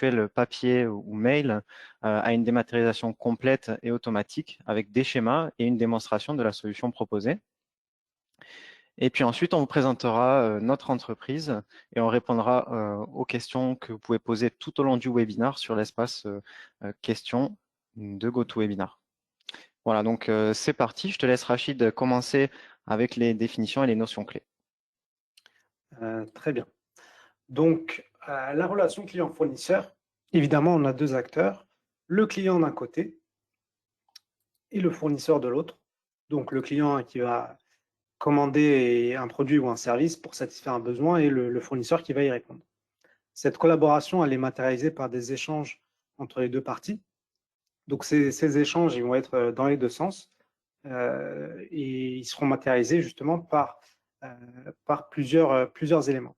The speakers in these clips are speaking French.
actuel papier ou mail à une dématérialisation complète et automatique avec des schémas et une démonstration de la solution proposée. Et puis ensuite, on vous présentera notre entreprise et on répondra aux questions que vous pouvez poser tout au long du webinaire sur l'espace questions de GoToWebinar. Voilà, donc c'est parti. Je te laisse, Rachid, commencer avec les définitions et les notions clés. Très bien. Donc, la relation client-fournisseur, évidemment, on a deux acteurs, le client d'un côté et le fournisseur de l'autre. Donc, le client qui va commander un produit ou un service pour satisfaire un besoin et le fournisseur qui va y répondre. Cette collaboration, elle est matérialisée par des échanges entre les deux parties. Donc, ces échanges, ils vont être dans les deux sens et ils seront matérialisés justement par plusieurs éléments.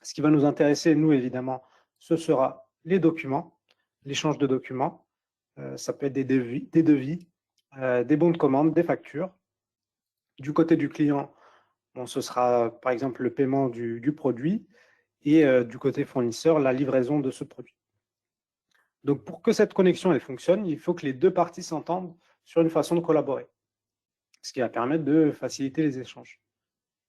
Ce qui va nous intéresser, nous, évidemment, ce sera les documents, l'échange de documents. Ça peut être des devis, des bons de commande, des factures. Du côté du client, bon, ce sera par exemple le paiement du produit et du côté fournisseur, la livraison de ce produit. Donc, pour que cette connexion elle fonctionne, il faut que les deux parties s'entendent sur une façon de collaborer, ce qui va permettre de faciliter les échanges.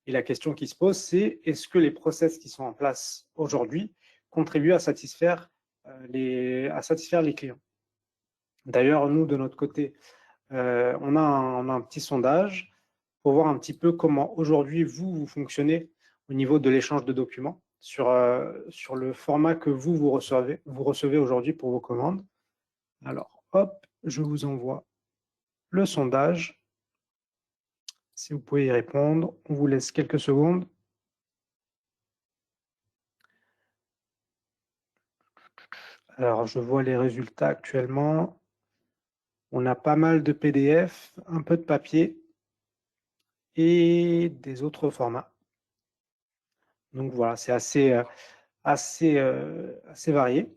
Et la question qui se pose, c'est est-ce que les process qui sont en place aujourd'hui contribuent à satisfaire les clients? D'ailleurs, nous, de notre côté, on a un petit sondage pour voir un petit peu comment aujourd'hui vous fonctionnez au niveau de l'échange de documents sur le format que vous recevez aujourd'hui pour vos commandes. Alors, hop, je vous envoie le sondage. Si vous pouvez y répondre, on vous laisse quelques secondes. Alors, je vois les résultats actuellement. On a pas mal de PDF, un peu de papier et des autres formats. Donc voilà, c'est assez varié.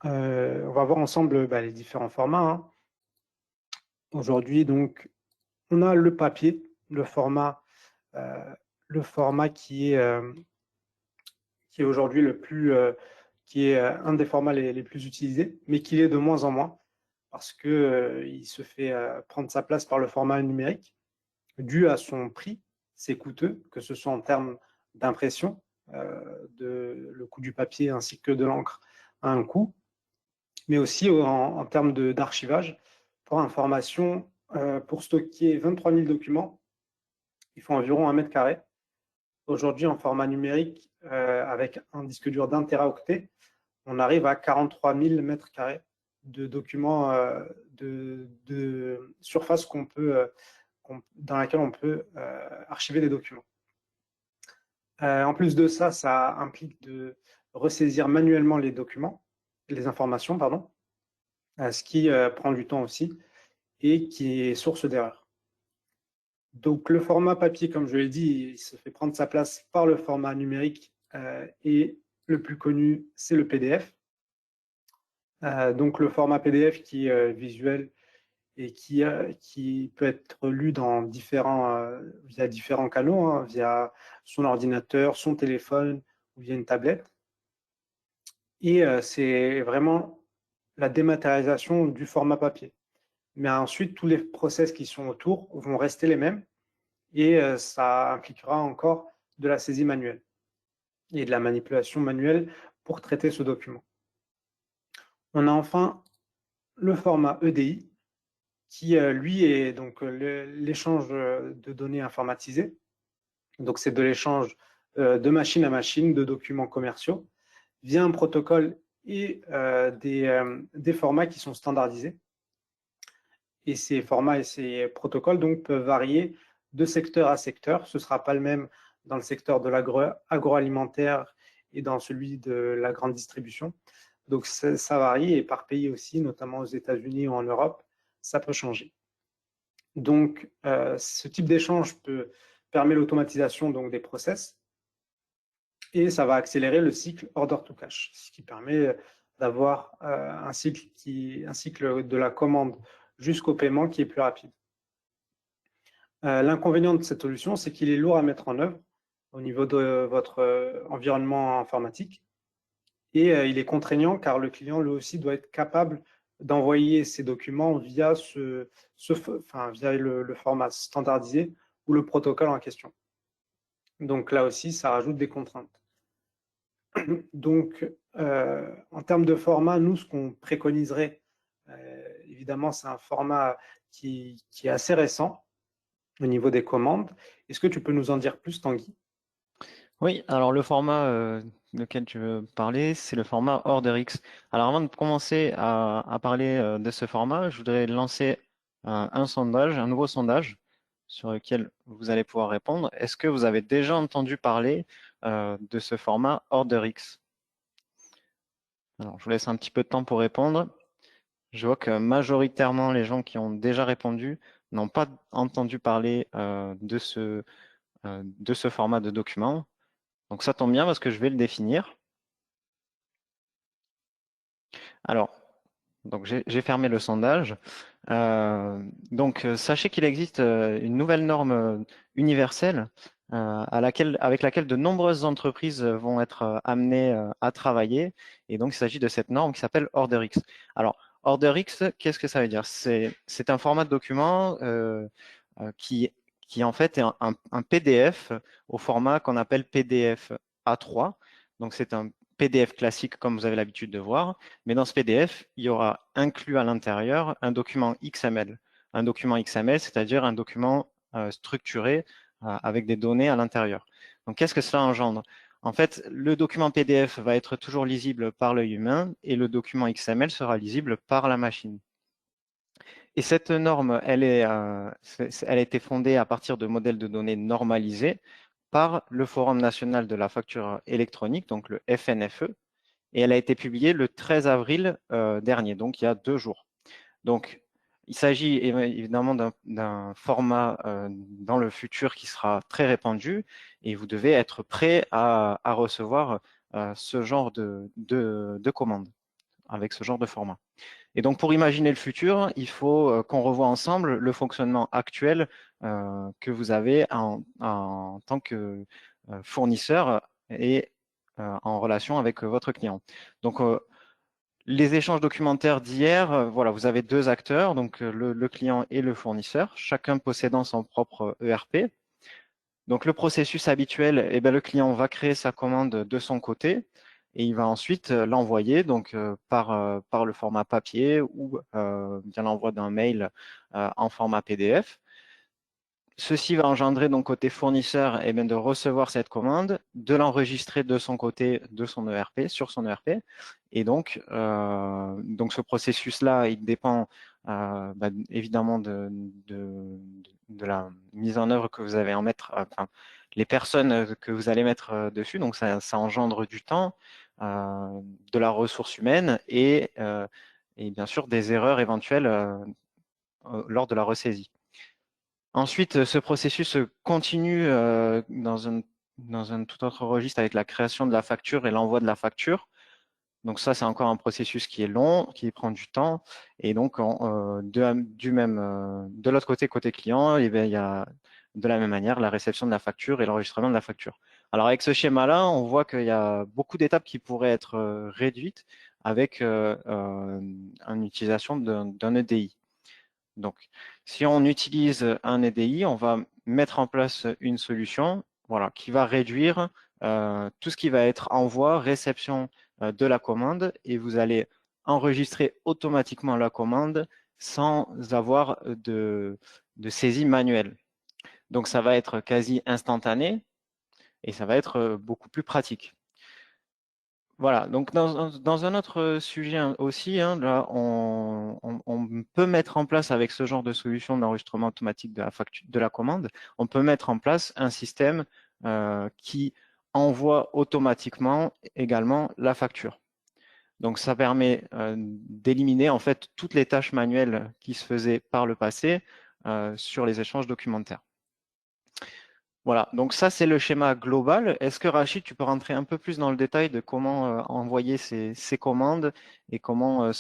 On va voir ensemble les différents formats. Hein. Aujourd'hui, donc, on a le papier, le format qui est aujourd'hui qui est un des formats les plus utilisés, mais qui est de moins en moins parce qu'il se fait prendre sa place par le format numérique, dû à son prix, c'est coûteux, que ce soit en termes d'impression, le coût du papier ainsi que de l'encre a un coût, mais aussi en termes d'archivage. Pour information, pour stocker 23 000 documents, il faut environ 1 mètre carré. Aujourd'hui, en format numérique, avec un disque dur d'1 téraoctet, on arrive à 43 000 mètres carrés de documents de surface dans laquelle on peut archiver des documents. En plus de ça, ça implique de ressaisir manuellement les informations, pardon, ce qui prend du temps aussi et qui est source d'erreurs. Donc le format papier, comme je l'ai dit, il se fait prendre sa place par le format numérique et le plus connu, c'est le PDF. Donc le format PDF qui est visuel et qui peut être lu via différents canaux, hein, via son ordinateur, son téléphone ou via une tablette. Et c'est vraiment la dématérialisation du format papier. Mais ensuite, tous les process qui sont autour vont rester les mêmes et ça impliquera encore de la saisie manuelle et de la manipulation manuelle pour traiter ce document. On a enfin le format EDI qui, lui, est donc l'échange de données informatisées. Donc, c'est de l'échange de machine à machine de documents commerciaux via un protocole et des formats qui sont standardisés. Et ces formats et ces protocoles donc, peuvent varier de secteur à secteur. Ce ne sera pas le même dans le secteur de l'agroalimentaire et dans celui de la grande distribution. Donc, ça varie et par pays aussi, notamment aux États-Unis ou en Europe, ça peut changer. Donc, ce type d'échange permet l'automatisation donc, des process et ça va accélérer le cycle order to cash, ce qui permet d'avoir un cycle de la commande jusqu'au paiement qui est plus rapide. L'inconvénient de cette solution, c'est qu'il est lourd à mettre en œuvre au niveau de votre environnement informatique Et il est contraignant car le client, lui aussi, doit être capable d'envoyer ses documents via, via le format standardisé ou le protocole en question. Donc là aussi, ça rajoute des contraintes. Donc, en termes de format, nous, ce qu'on préconiserait, évidemment, c'est un format qui est assez récent au niveau des commandes. Est-ce que tu peux nous en dire plus, Tanguy? Oui, alors le format lequel tu veux parler, c'est le format OrderX. Alors avant de commencer à parler de ce format, je voudrais lancer un sondage, un nouveau sondage sur lequel vous allez pouvoir répondre. Est-ce que vous avez déjà entendu parler de ce format OrderX? Alors je vous laisse un petit peu de temps pour répondre. Je vois que majoritairement les gens qui ont déjà répondu n'ont pas entendu parler de ce format de document. Donc ça tombe bien parce que je vais le définir. Alors, donc j'ai fermé le sondage. Sachez qu'il existe une nouvelle norme universelle avec laquelle de nombreuses entreprises vont être amenées à travailler. Et donc, il s'agit de cette norme qui s'appelle OrderX. Alors, OrderX, qu'est-ce que ça veut dire? C'est un format de document euh, qui, qui en fait est un PDF au format qu'on appelle PDF A3. Donc, c'est un PDF classique comme vous avez l'habitude de voir. Mais dans ce PDF, il y aura inclus à l'intérieur un document XML. Un document XML, c'est-à-dire un document structuré avec des données à l'intérieur. Donc, qu'est-ce que cela engendre? En fait, le document PDF va être toujours lisible par l'œil humain et le document XML sera lisible par la machine. Et cette norme, elle a été fondée à partir de modèles de données normalisés par le Forum national de la facture électronique, donc le FNFE, et elle a été publiée le 13 avril dernier, donc il y a 2 jours. Donc, il s'agit évidemment d'un format dans le futur qui sera très répandu et vous devez être prêt à recevoir ce genre de commande avec ce genre de format. Et donc, pour imaginer le futur, il faut qu'on revoie ensemble le fonctionnement actuel que vous avez en tant que fournisseur et en relation avec votre client. Donc, les échanges documentaires d'hier, voilà, vous avez 2 acteurs, donc le client et le fournisseur, chacun possédant son propre ERP. Donc, le processus habituel, eh bien, le client va créer sa commande de son côté et il va ensuite l'envoyer donc par le format papier ou bien l'envoi d'un mail en format PDF. Ceci va engendrer donc côté fournisseur eh bien, de recevoir cette commande, de l'enregistrer de son côté de son ERP, sur son ERP. Et donc ce processus-là, il dépend évidemment de la mise en œuvre que vous allez en mettre, enfin, les personnes que vous allez mettre dessus. Donc ça engendre du temps, de la ressource humaine et bien sûr des erreurs éventuelles lors de la ressaisie. Ensuite, ce processus continue dans un tout autre registre avec la création de la facture et l'envoi de la facture. Donc ça, c'est encore un processus qui est long, qui prend du temps. Et donc, de l'autre côté, côté client, eh bien, il y a de la même manière la réception de la facture et l'enregistrement de la facture. Alors avec ce schéma-là, on voit qu'il y a beaucoup d'étapes qui pourraient être réduites avec une utilisation d'un EDI. Donc, si on utilise un EDI, on va mettre en place une solution voilà, qui va réduire tout ce qui va être envoi, réception de la commande et vous allez enregistrer automatiquement la commande sans avoir de saisie manuelle. Donc, ça va être quasi instantané et ça va être beaucoup plus pratique. Voilà, donc dans un autre sujet aussi, hein, là, on peut mettre en place avec ce genre de solution d'enregistrement automatique de la facture, de la commande, on peut mettre en place un système qui envoie automatiquement également la facture. Donc ça permet d'éliminer en fait toutes les tâches manuelles qui se faisaient par le passé sur les échanges documentaires. Voilà, donc ça c'est le schéma global. Est-ce que Rachid, tu peux rentrer un peu plus dans le détail de comment envoyer ces commandes et comment elles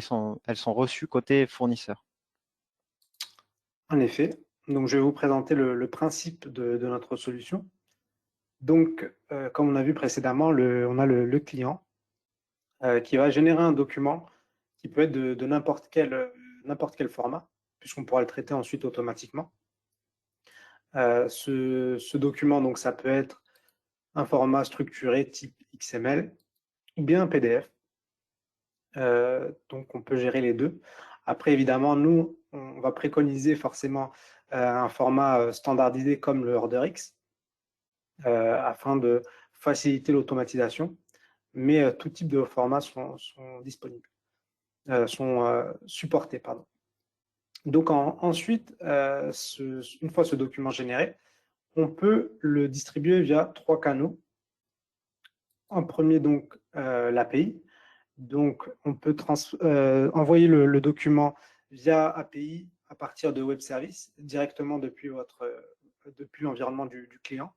sont reçues côté fournisseur? En effet. Donc, je vais vous présenter le principe de notre solution. Donc, comme on a vu précédemment, on a le client qui va générer un document qui peut être de n'importe quel format, puisqu'on pourra le traiter ensuite automatiquement. Ce document, donc, ça peut être un format structuré type XML ou bien un PDF. Donc, on peut gérer les deux. Après, évidemment, nous, on va préconiser forcément un format standardisé comme le OrderX afin de faciliter l'automatisation, mais tout type de formats sont disponibles, sont supportés, pardon. Donc, ensuite, une fois ce document généré, on peut le distribuer via 3 canaux. En premier, donc, l'API. Donc, on peut envoyer le document via API à partir de web services directement depuis l'environnement du client.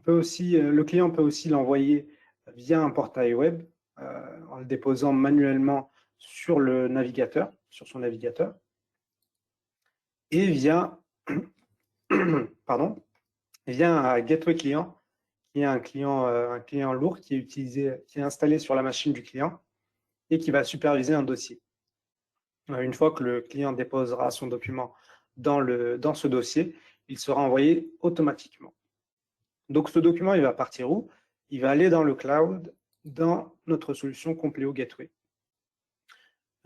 Le client peut aussi l'envoyer via un portail web en le déposant manuellement sur le navigateur, sur son navigateur, et via un gateway client, qui est un client lourd qui est installé sur la machine du client et qui va superviser un dossier. Une fois que le client déposera son document dans ce dossier, il sera envoyé automatiquement. Donc, ce document, il va partir où? Il va aller dans le cloud, dans notre solution Compleo Gateway.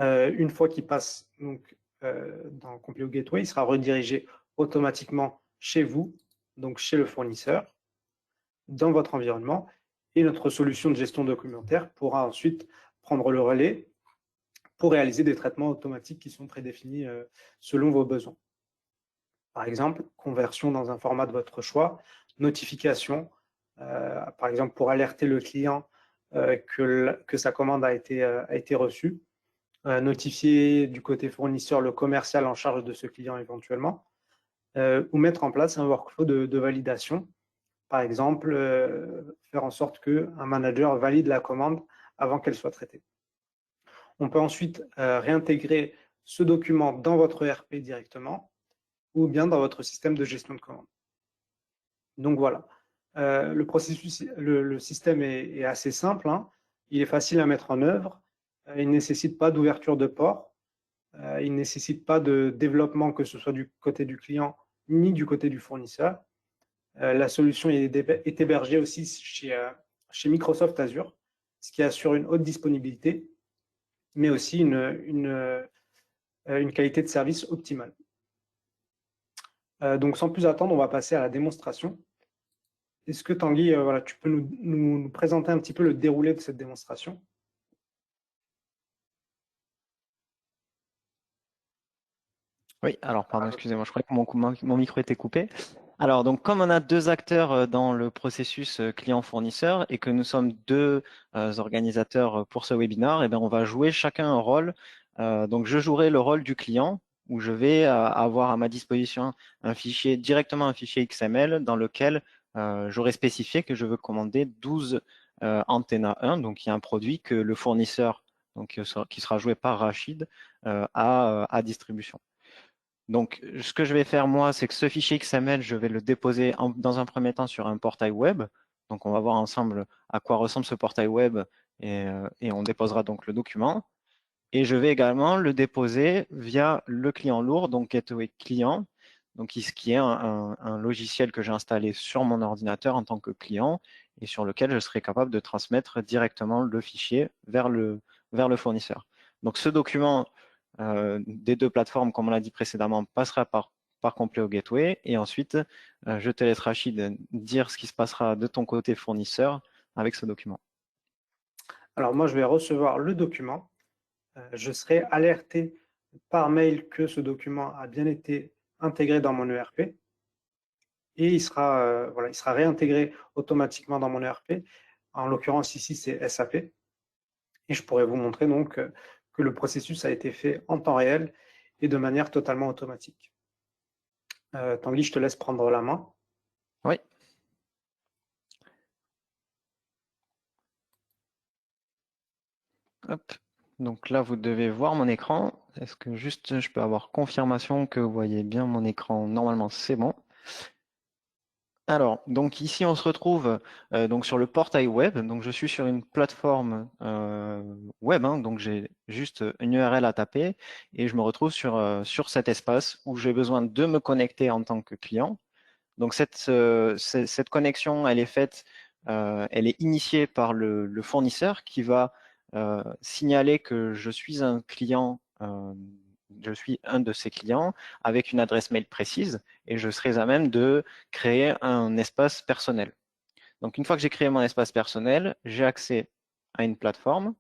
Une fois qu'il passe donc, dans Compleo Gateway, il sera redirigé automatiquement chez vous, donc chez le fournisseur, dans votre environnement, et notre solution de gestion documentaire pourra ensuite prendre le relais pour réaliser des traitements automatiques qui sont prédéfinis selon vos besoins. Par exemple, conversion dans un format de votre choix, notification, par exemple pour alerter le client que sa commande a été reçue, notifier du côté fournisseur le commercial en charge de ce client éventuellement, ou mettre en place un workflow de validation. Par exemple, faire en sorte qu'un manager valide la commande avant qu'elle soit traitée. On peut ensuite réintégrer ce document dans votre ERP directement ou bien dans votre système de gestion de commande. Donc voilà, le système est assez simple, hein. Il est facile à mettre en œuvre, il ne nécessite pas d'ouverture de port, il ne nécessite pas de développement que ce soit du côté du client ni du côté du fournisseur. La solution est hébergée aussi chez Microsoft Azure, ce qui assure une haute disponibilité, mais aussi une qualité de service optimale. Donc, sans plus attendre, on va passer à la démonstration. Est-ce que Tanguy, voilà, tu peux nous présenter un petit peu le déroulé de cette démonstration? Oui, alors pardon, excusez-moi, je croyais que mon micro était coupé. Alors, donc, comme on a deux acteurs dans le processus client-fournisseur et que nous sommes deux organisateurs pour ce webinaire, eh bien, on va jouer chacun un rôle. Donc, je jouerai le rôle du client où je vais avoir à ma disposition directement un fichier XML dans lequel j'aurai spécifié que je veux commander 12 Antenna 1, donc il y a un produit que le fournisseur, donc, qui sera joué par Rachid, a à distribution. Donc, ce que je vais faire moi, c'est que ce fichier XML, je vais le déposer dans un premier temps sur un portail web. Donc, on va voir ensemble à quoi ressemble ce portail web et on déposera donc le document. Et je vais également le déposer via le client lourd, donc Gateway Client, donc qui est un logiciel que j'ai installé sur mon ordinateur en tant que client et sur lequel je serai capable de transmettre directement le fichier vers le fournisseur. Donc, ce document des deux plateformes, comme on l'a dit précédemment, passera par Compleo Gateway. Et ensuite, je te laisse, Rachid, dire ce qui se passera de ton côté fournisseur avec ce document. Alors, moi, je vais recevoir le document. Je serai alerté par mail que ce document a bien été intégré dans mon ERP. Et il sera réintégré automatiquement dans mon ERP. En l'occurrence, ici, c'est SAP. Et je pourrais vous montrer donc que le processus a été fait en temps réel et de manière totalement automatique. Tanguy, je te laisse prendre la main. Oui. Hop. Donc là, vous devez voir mon écran. Est-ce que juste je peux avoir confirmation que vous voyez bien mon écran? Normalement, c'est bon. Alors, donc ici, on se retrouve donc sur le portail web. Donc, je suis sur une plateforme web, hein, donc j'ai juste une URL à taper et je me retrouve sur cet espace où j'ai besoin de me connecter en tant que client. Donc, cette connexion, elle est faite, elle est initiée par le fournisseur qui va signaler que je suis un client, je suis un de ses clients avec une adresse mail précise et je serai à même de créer un espace personnel. Donc, une fois que j'ai créé mon espace personnel, j'ai accès à une plateforme.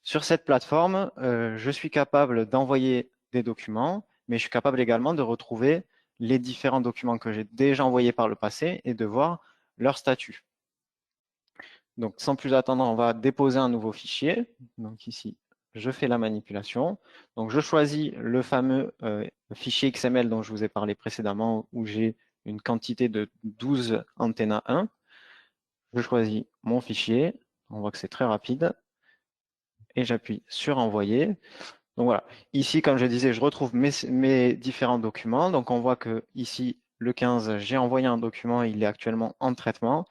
Sur cette plateforme, je suis capable d'envoyer des documents, mais je suis capable également de retrouver les différents documents que j'ai déjà envoyés par le passé et de voir leur statut. Donc, sans plus attendre, on va déposer un nouveau fichier. Donc ici, je fais la manipulation. Donc, je choisis le fameux fichier XML dont je vous ai parlé précédemment, où j'ai une quantité de 12 antenna 1. Je choisis mon fichier. On voit que c'est très rapide. Et j'appuie sur envoyer. Donc voilà, ici, comme je disais, je retrouve mes différents documents. Donc on voit que ici, le 15, j'ai envoyé un document, il est actuellement en traitement.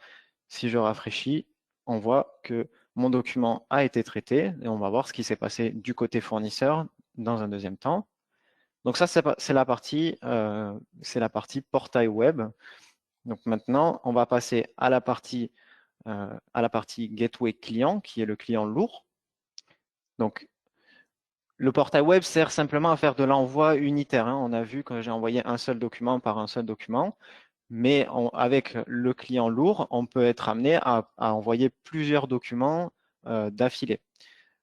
Si je rafraîchis, on voit que mon document a été traité et on va voir ce qui s'est passé du côté fournisseur dans un deuxième temps. Donc ça, c'est la partie portail web. Donc maintenant, on va passer à la partie gateway client, qui est le client lourd. Donc le portail web sert simplement à faire de l'envoi unitaire, hein. On a vu que j'ai envoyé un seul document par un seul document, mais avec le client lourd, on peut être amené à envoyer plusieurs documents d'affilée.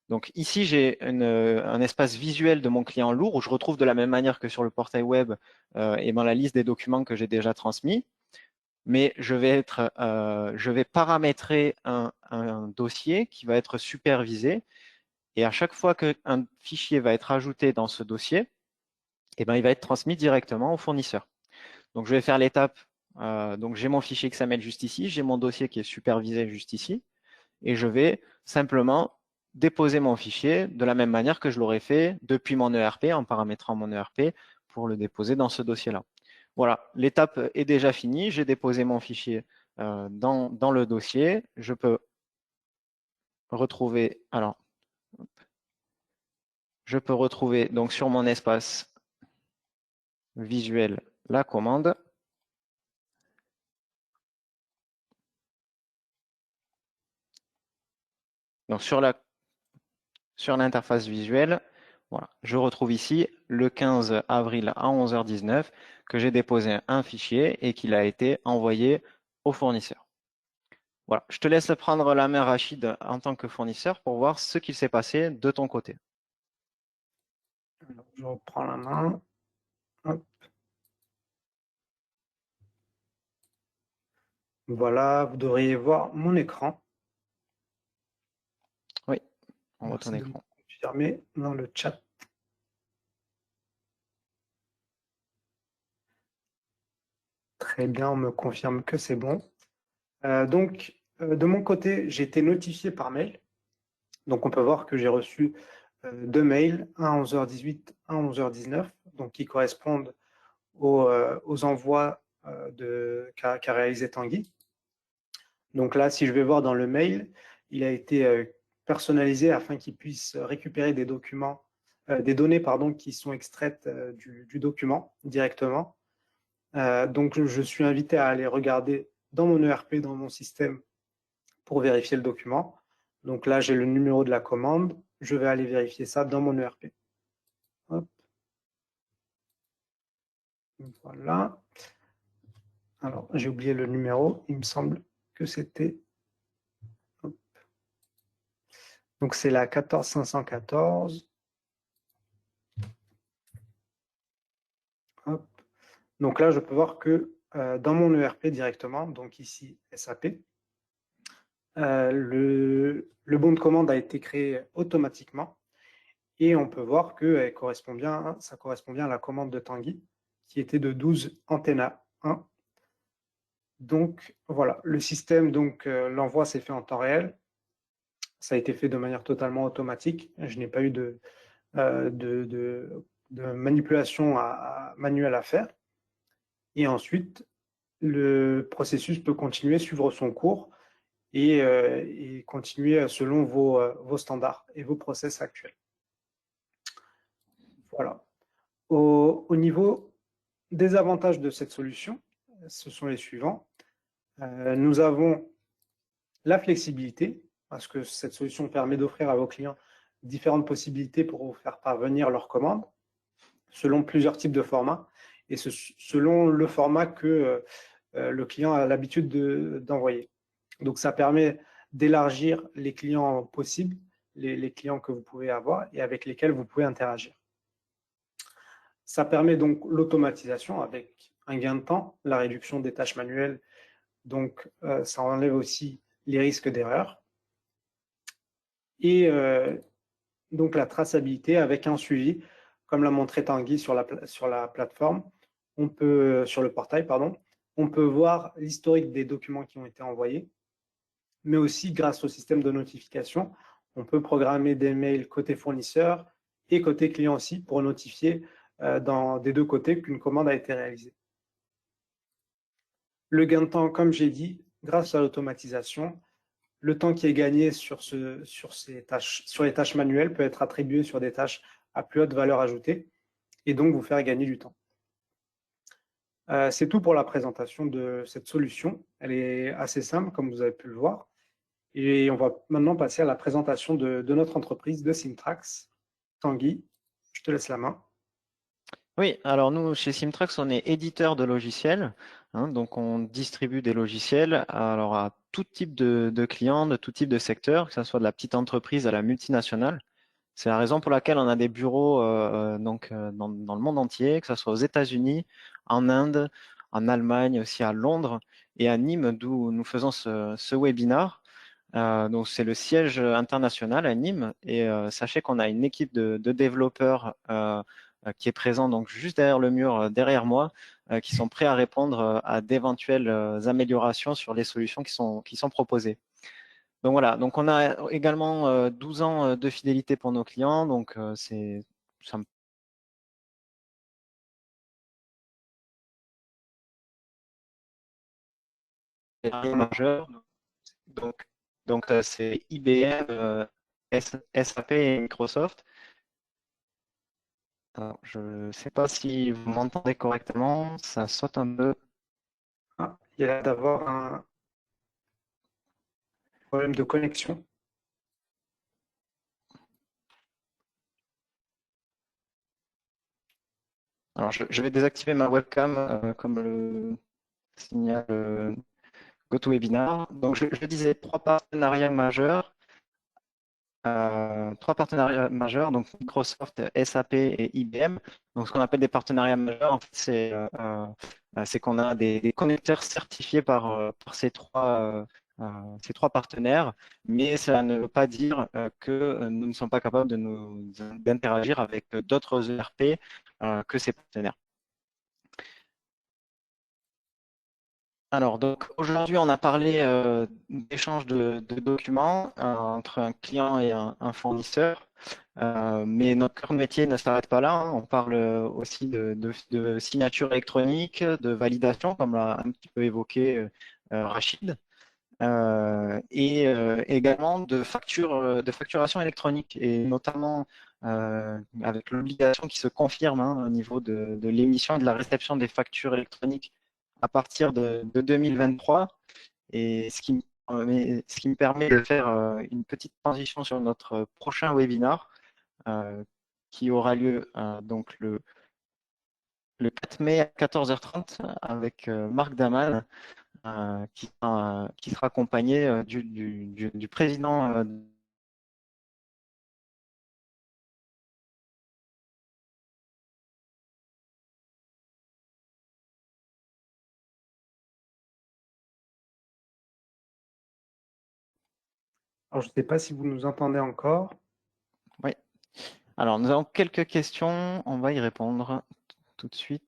Donc ici, j'ai un espace visuel de mon client lourd où je retrouve de la même manière que sur le portail web et dans la liste des documents que j'ai déjà transmis, mais je vais paramétrer un dossier qui va être supervisé. Et à chaque fois qu'un fichier va être ajouté dans ce dossier, eh ben, il va être transmis directement au fournisseur. Donc, je vais faire l'étape. Donc, j'ai mon fichier XML juste ici, j'ai mon dossier qui est supervisé juste ici, et je vais simplement déposer mon fichier de la même manière que je l'aurais fait depuis mon ERP, en paramétrant mon ERP pour le déposer dans ce dossier-là. Voilà, l'étape est déjà finie. J'ai déposé mon fichier dans le dossier. Je peux retrouver, alors, je peux retrouver donc sur mon espace visuel la commande. Donc sur l'interface visuelle, voilà, je retrouve ici le 15 avril à 11h19 que j'ai déposé un fichier et qu'il a été envoyé au fournisseur. Voilà, je te laisse prendre la main, Rachid, en tant que fournisseur pour voir ce qu'il s'est passé de ton côté. Alors, je reprends la main. Hop. Voilà, vous devriez voir mon écran. Oui, on voit ton Merci de me écran. confirmer dans le chat. Très bien, on me confirme que c'est bon. De mon côté, j'ai été notifié par mail. Donc, on peut voir que j'ai reçu deux mails, un à 11h18, un à 11h19, donc qui correspondent aux envois qu'a réalisé Tanguy. Donc là, si je vais voir dans le mail, il a été personnalisé afin qu'il puisse récupérer des documents, des données pardon, qui sont extraites du document directement. Donc je suis invité à aller regarder dans mon ERP, dans mon système, pour vérifier le document. Donc là, j'ai le numéro de la commande. Je vais aller vérifier ça dans mon ERP. Hop. Voilà. Alors, j'ai oublié le numéro. Il me semble que c'était... Donc, c'est la 14514. Hop. Donc là, je peux voir que dans mon ERP directement, donc ici SAP, le bon de commande a été créé automatiquement et on peut voir que ça correspond bien à la commande de Tanguy qui était de 12 antenna 1. Donc voilà, le système, l'envoi s'est fait en temps réel. Ça a été fait de manière totalement automatique. Je n'ai pas eu de manipulation manuelle à faire. Et ensuite, le processus peut continuer, suivre son cours et continuer selon vos standards et vos process actuels. Voilà. Au niveau des avantages de cette solution, ce sont les suivants. Nous avons la flexibilité, parce que cette solution permet d'offrir à vos clients différentes possibilités pour vous faire parvenir leurs commandes, selon plusieurs types de formats, et selon le format que le client a l'habitude d'envoyer. Donc, ça permet d'élargir les clients possibles, les clients que vous pouvez avoir et avec lesquels vous pouvez interagir. Ça permet donc l'automatisation avec un gain de temps, la réduction des tâches manuelles, donc ça enlève aussi les risques d'erreur. Et donc la traçabilité avec un suivi, comme l'a montré Tanguy sur la plateforme, sur le portail, pardon, on peut voir l'historique des documents qui ont été envoyés, mais aussi grâce au système de notification, on peut programmer des mails côté fournisseur et côté client aussi pour notifier des deux côtés qu'une commande a été réalisée. Le gain de temps, comme j'ai dit, grâce à l'automatisation, le temps qui est gagné sur les tâches manuelles peut être attribué sur des tâches à plus haute valeur ajoutée et donc vous faire gagner du temps. C'est tout pour la présentation de cette solution. Elle est assez simple, comme vous avez pu le voir. Et on va maintenant passer à la présentation de notre entreprise, de Simtrax. Tanguy, je te laisse la main. Oui, alors nous, chez Simtrax, on est éditeur de logiciels. Donc, on distribue des logiciels à tout type de clients, de tout type de secteur, que ce soit de la petite entreprise à la multinationale. C'est la raison pour laquelle on a des bureaux dans le monde entier, que ce soit aux États-Unis, en Inde, en Allemagne, aussi à Londres et à Nîmes, d'où nous faisons ce webinaire. Donc, c'est le siège international à Nîmes. Et sachez qu'on a une équipe de développeurs qui est présente donc juste derrière le mur, derrière moi, qui sont prêts à répondre à d'éventuelles améliorations sur les solutions qui sont proposées. Donc voilà, donc on a également 12 ans de fidélité pour nos clients, donc ça me paraît majeur. Donc, donc c'est IBM, SAP et Microsoft. Alors, je ne sais pas si vous m'entendez correctement, ça saute un peu. Ah, il y a l'air d'avoir un problème de connexion. Alors, je vais désactiver ma webcam comme le signale GoToWebinar. Donc, je disais trois partenariats majeurs, donc Microsoft, SAP et IBM. Donc, ce qu'on appelle des partenariats majeurs, en fait, c'est qu'on a des connecteurs certifiés par ces trois partenaires, mais ça ne veut pas dire que nous ne sommes pas capables d'interagir avec d'autres ERP que ces partenaires. Alors, donc aujourd'hui, on a parlé d'échange de documents entre un client et un fournisseur, mais notre cœur de métier ne s'arrête pas là, hein. On parle aussi de signature électronique, de validation, comme l'a un petit peu évoqué Rachid, et également de facturation électronique, et notamment avec l'obligation qui se confirme au niveau de l'émission et de la réception des factures électroniques à partir de 2023, et ce qui me permet de faire une petite transition sur notre prochain webinar euh, qui aura lieu donc le 4 mai à 14h30 avec Marc Daman qui sera accompagné du président Alors, je ne sais pas si vous nous entendez encore. Oui. Alors, nous avons quelques questions. On va y répondre tout de suite.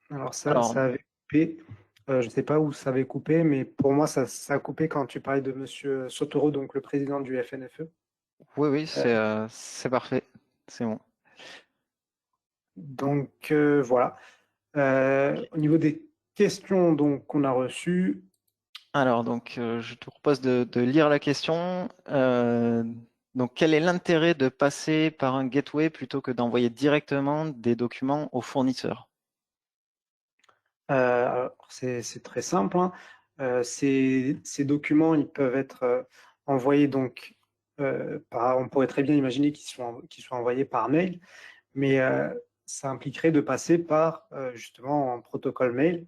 Alors, ça Alors, avait coupé. Je ne sais pas où ça avait coupé, mais pour moi, ça a coupé quand tu parlais de Monsieur Sotoro, donc le président du FNFE. oui, Euh, c'est parfait. C'est bon. Donc voilà. Ok. Au niveau des questions qu'on a reçues, Alors, donc, je te propose de lire la question. Donc, quel est l'intérêt de passer par un gateway plutôt que d'envoyer directement des documents au fournisseur? c'est très simple, hein. Ces documents, ils peuvent être envoyés on pourrait très bien imaginer qu'ils soient envoyés par mail, mais ça impliquerait de passer par justement un protocole mail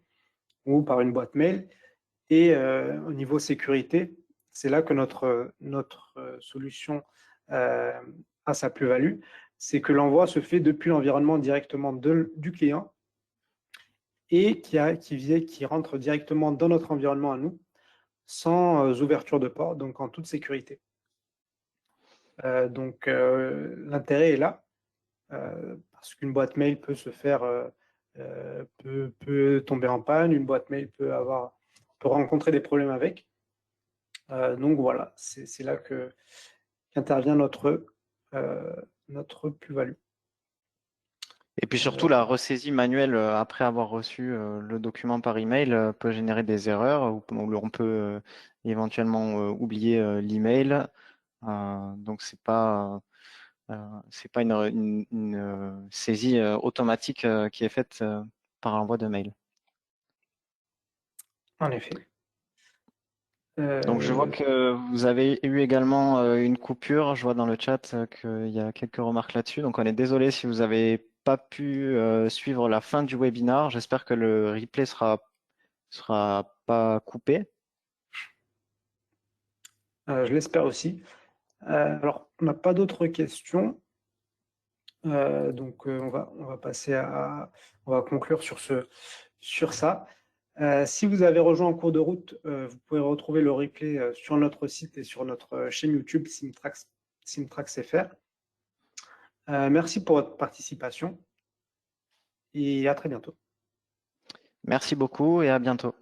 ou par une boîte mail. Et au niveau sécurité, c'est là que notre solution a sa plus-value, c'est que l'envoi se fait depuis l'environnement directement du client et qui rentre directement dans notre environnement à nous, sans ouverture de port, donc en toute sécurité. L'intérêt est là, parce qu'une boîte mail peut se faire, peut tomber en panne, une boîte mail peut rencontrer des problèmes avec. Donc voilà, c'est là qu'intervient notre plus-value. Et puis surtout, la ressaisie manuelle après avoir reçu le document par email peut générer des erreurs où on peut éventuellement oublier l'email. Donc c'est pas une saisie automatique qui est faite par l'envoi de mail. En effet. Donc je vois que vous avez eu également une coupure. Je vois dans le chat qu'il y a quelques remarques là-dessus. Donc on est désolé si vous n'avez pas pu suivre la fin du webinar. J'espère que le replay sera pas coupé. Je l'espère aussi. Alors, on n'a pas d'autres questions. On va passer on va conclure sur ça. Si vous avez rejoint en cours de route, vous pouvez retrouver le replay sur notre site et sur notre chaîne YouTube Simtrax FR. Merci pour votre participation et à très bientôt. Merci beaucoup et à bientôt.